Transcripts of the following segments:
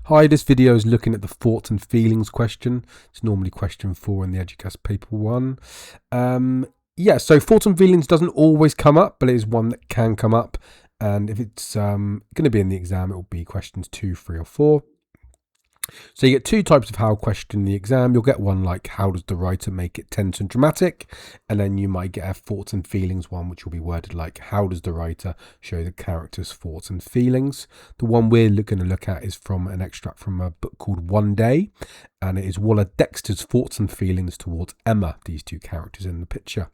Hi, this video is looking at the thoughts and feelings question. It's normally question 4 in the Eduqas paper 1. So thoughts and feelings doesn't always come up, but it is one that can come up. And if it's going to be in the exam, it will be questions 2, 3 or 4. So you get two types of how question in the exam. You'll get one like, how does the writer make it tense and dramatic? And then you might get a thoughts and feelings one, which will be worded like, how does the writer show the character's thoughts and feelings? The one we're going to look at is from an extract from a book called One Day. And it is Waller Dexter's thoughts and feelings towards Emma, these two characters in the picture.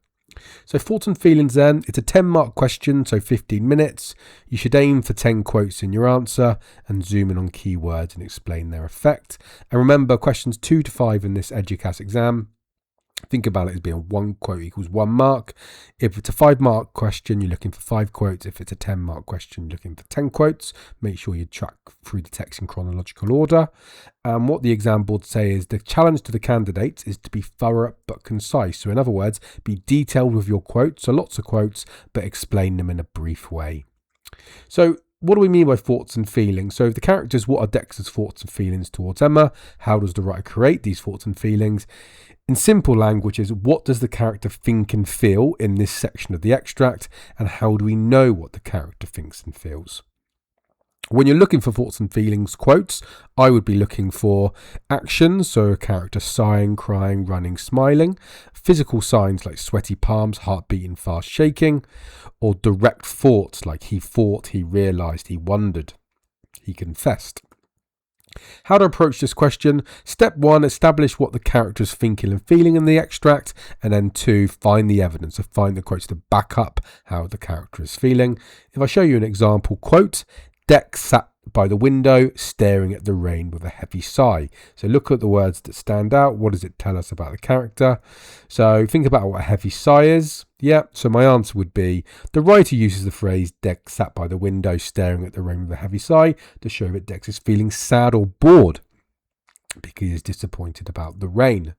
So thoughts and feelings then, it's a 10-mark question, so 15 minutes. You should aim for 10 quotes in your answer and zoom in on keywords and explain their effect. And remember, questions 2 to 5 in this Eduqas exam, think about it as being 1 quote equals 1 mark. If it's a 5-mark question, you're looking for 5 quotes. If it's a 10-mark question, you're looking for 10 quotes. Make sure you track through the text in chronological order. What the exam board say is the challenge to the candidates is to be thorough but concise. So in other words, be detailed with your quotes, so lots of quotes, but explain them in a brief way. So what do we mean by thoughts and feelings? So if the characters, what are Dexter's thoughts and feelings towards Emma? How does the writer create these thoughts and feelings? In simple language is, what does the character think and feel in this section of the extract? And how do we know what the character thinks and feels? When you're looking for thoughts and feelings quotes, I would be looking for actions, so a character sighing, crying, running, smiling, physical signs like sweaty palms, heart beating, fast shaking, or direct thoughts like he thought, he realised, he wondered, he confessed. How to approach this question? Step 1, establish what the character is thinking and feeling in the extract, and then 2, find the evidence, so find the quotes to back up how the character is feeling. If I show you an example quote, Dex sat by the window staring at the rain with a heavy sigh. So look at the words that stand out. What does it tell us about the character? So think about what a heavy sigh is. Yeah, so my answer would be, the writer uses the phrase Dex sat by the window staring at the rain with a heavy sigh to show that Dex is feeling sad or bored because he is disappointed about the rain.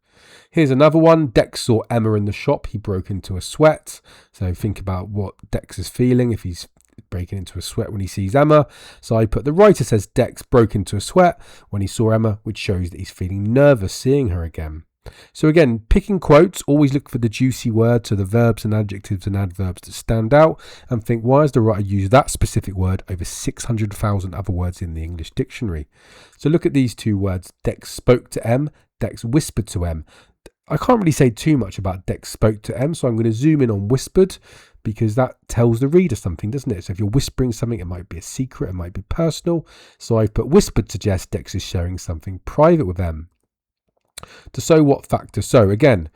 Here's another one. Dex saw Emma in the shop. He broke into a sweat. So think about what Dex is feeling if he's breaking into a sweat when he sees Emma. So I put, the writer says Dex broke into a sweat when he saw Emma, which shows that he's feeling nervous seeing her again. So again, picking quotes, always look for the juicy words, so the verbs and adjectives and adverbs that stand out, and think, why has the writer used that specific word over 600,000 other words in the English dictionary? So look at these two words. Dex spoke to Em, Dex whispered to Em. I can't really say too much about Dex spoke to Em, so I'm going to zoom in on whispered, because that tells the reader something, doesn't it? So if you're whispering something, it might be a secret, it might be personal. So I put whispered suggests Dex is sharing something private with Em. To so what factor? So again,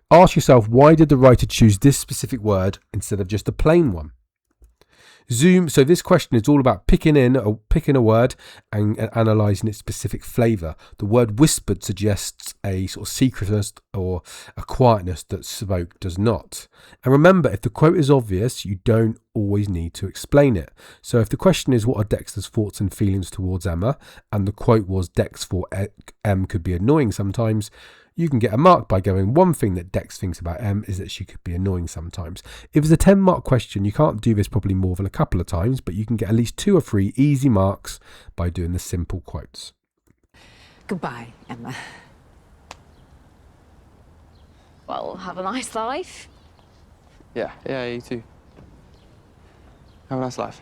ask yourself, why did the writer choose this specific word instead of just a plain one? Zoom. So this question is all about picking a word and analysing its specific flavour. The word whispered suggests a sort of secretness or a quietness that spoke does not. And remember, if the quote is obvious, you don't always need to explain it. So if the question is, what are Dexter's thoughts and feelings towards Emma? And the quote was, Dex thought Em could be annoying sometimes, you can get a mark by going, one thing that Dex thinks about Em is that she could be annoying sometimes. If it's a 10-mark question, you can't do this probably more than a couple of times, but you can get at least 2 or 3 easy marks by doing the simple quotes. Goodbye, Emma. Well, have a nice life. Yeah, you too. Have a nice life.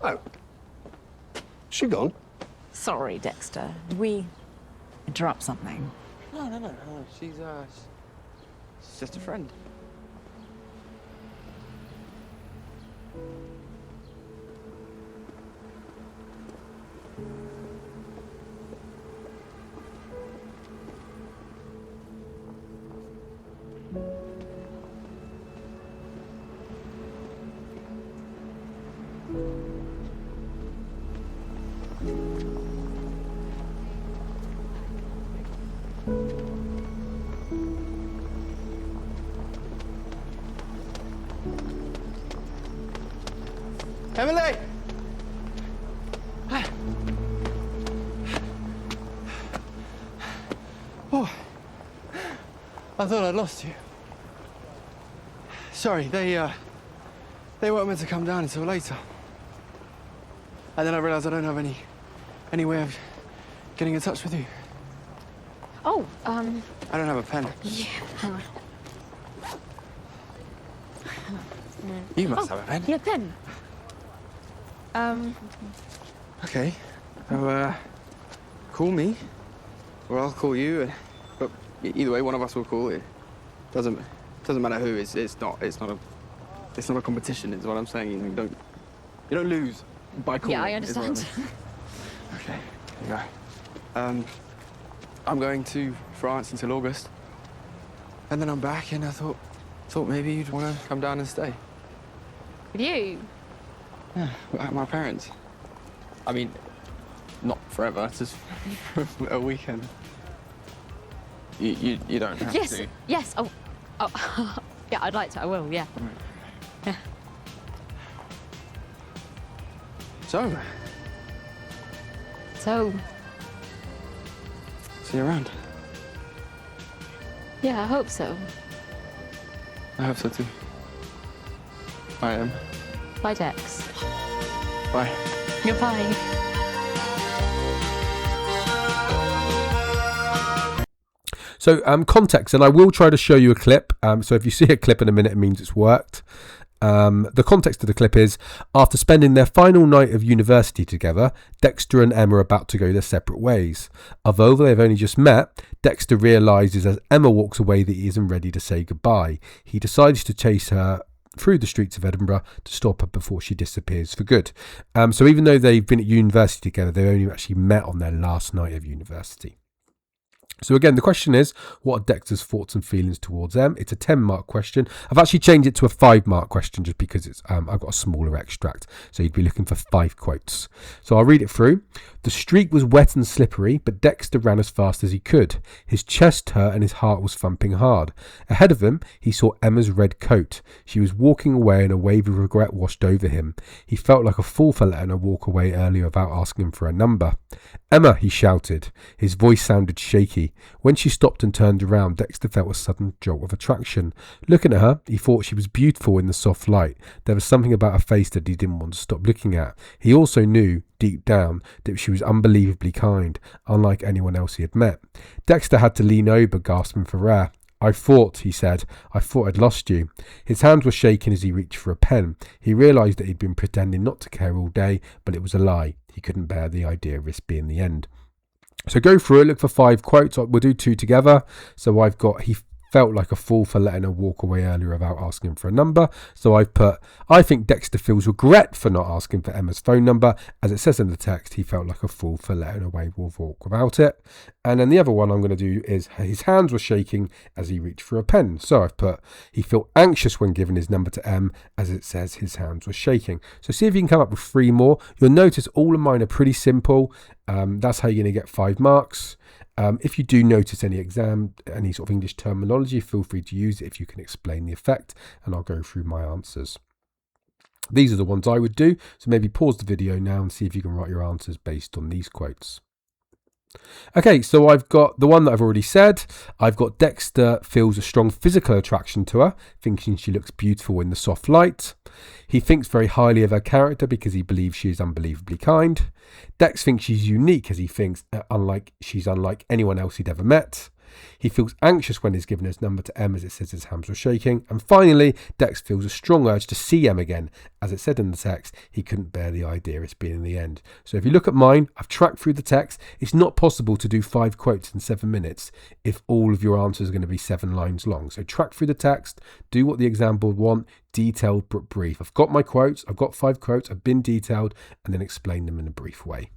Oh. She gone? Sorry, Dexter. Did we interrupt something? No. She's just a friend. Emily! Oh, I thought I'd lost you. Sorry, they weren't meant to come down until later. And then I realised I don't have any way of getting in touch with you. Oh, I don't have a pen. yeah, hang on. You must have a pen. Yeah, pen. Okay. So, call me, or I'll call you. But either way, one of us will call it. Doesn't matter who. It's not a competition. Is what I'm saying. You don't lose by calling. Yeah, I is what understand. Okay. There you go. I'm going to France until August, and then I'm back. And I thought maybe you'd want to come down and stay. With you? Yeah, at my parents. I mean, not forever, just a weekend. You don't have Yes, to. yes. Oh, yeah, I'd like to. I will, yeah. Yeah. So, So, see you around. yeah, I hope so. I hope so too. I am. Bye, Dex. Bye. Goodbye. So context, and I will try to show you a clip. So if you see a clip in a minute, it means it's worked. The context of the clip is, after spending their final night of university together, Dexter and Emma are about to go their separate ways. Although they've only just met, Dexter realises as Emma walks away that he isn't ready to say goodbye. He decides to chase her through the streets of Edinburgh to stop her before she disappears for good. So even though they've been at university together, they've only actually met on their last night of university. So again, the question is, what are Dexter's thoughts and feelings towards Em? It's a 10-mark question. I've actually changed it to a 5-mark question just because it's I've got a smaller extract. So you'd be looking for 5 quotes. So I'll read it through. The street was wet and slippery, but Dexter ran as fast as he could. His chest hurt and his heart was thumping hard. Ahead of him, he saw Emma's red coat. She was walking away and a wave of regret washed over him. He felt like a fool for letting her walk away earlier without asking for a number. Emma, he shouted. His voice sounded shaky. When she stopped and turned around, Dexter felt a sudden jolt of attraction. Looking at her, he thought she was beautiful in the soft light. There was something about her face that he didn't want to stop looking at. He also knew, deep down, that she was unbelievably kind, unlike anyone else he had met. Dexter had to lean over, gasping for air. I thought, he said, I thought I'd lost you. His hands were shaking as he reached for a pen. He realised that he'd been pretending not to care all day, but it was a lie. He couldn't bear the idea of this being the end. So go through it, look for 5 quotes. We'll do 2 together. So I've got, he felt like a fool for letting her walk away earlier without asking for a number. So I've put, I think Dexter feels regret for not asking for Emma's phone number. As it says in the text, he felt like a fool for letting her walk without it. And then the other one I'm going to do is, his hands were shaking as he reached for a pen. So I've put, he felt anxious when giving his number to Em. As it says, his hands were shaking. So see if you can come up with 3 more. You'll notice all of mine are pretty simple. That's how you're going to get 5 marks. If you do notice any sort of English terminology, feel free to use it if you can explain the effect, and I'll go through my answers. These are the ones I would do, so maybe pause the video now and see if you can write your answers based on these quotes. Okay, so I've got the one that I've already said. I've got Dexter feels a strong physical attraction to her, thinking she looks beautiful in the soft light. He thinks very highly of her character because he believes she is unbelievably kind. Dex thinks she's unique as he thinks she's unlike anyone else he'd ever met. He feels anxious when he's given his number to Em, as it says his hands were shaking. And finally, Dex feels a strong urge to see Em again. As it said in the text, he couldn't bear the idea of it being the end. So if you look at mine, I've tracked through the text. It's not possible to do 5 quotes in 7 minutes if all of your answers are going to be 7 lines long. So track through the text, do what the exam board want, detailed but brief. I've got my quotes, I've got 5 quotes, I've been detailed, and then explain them in a brief way.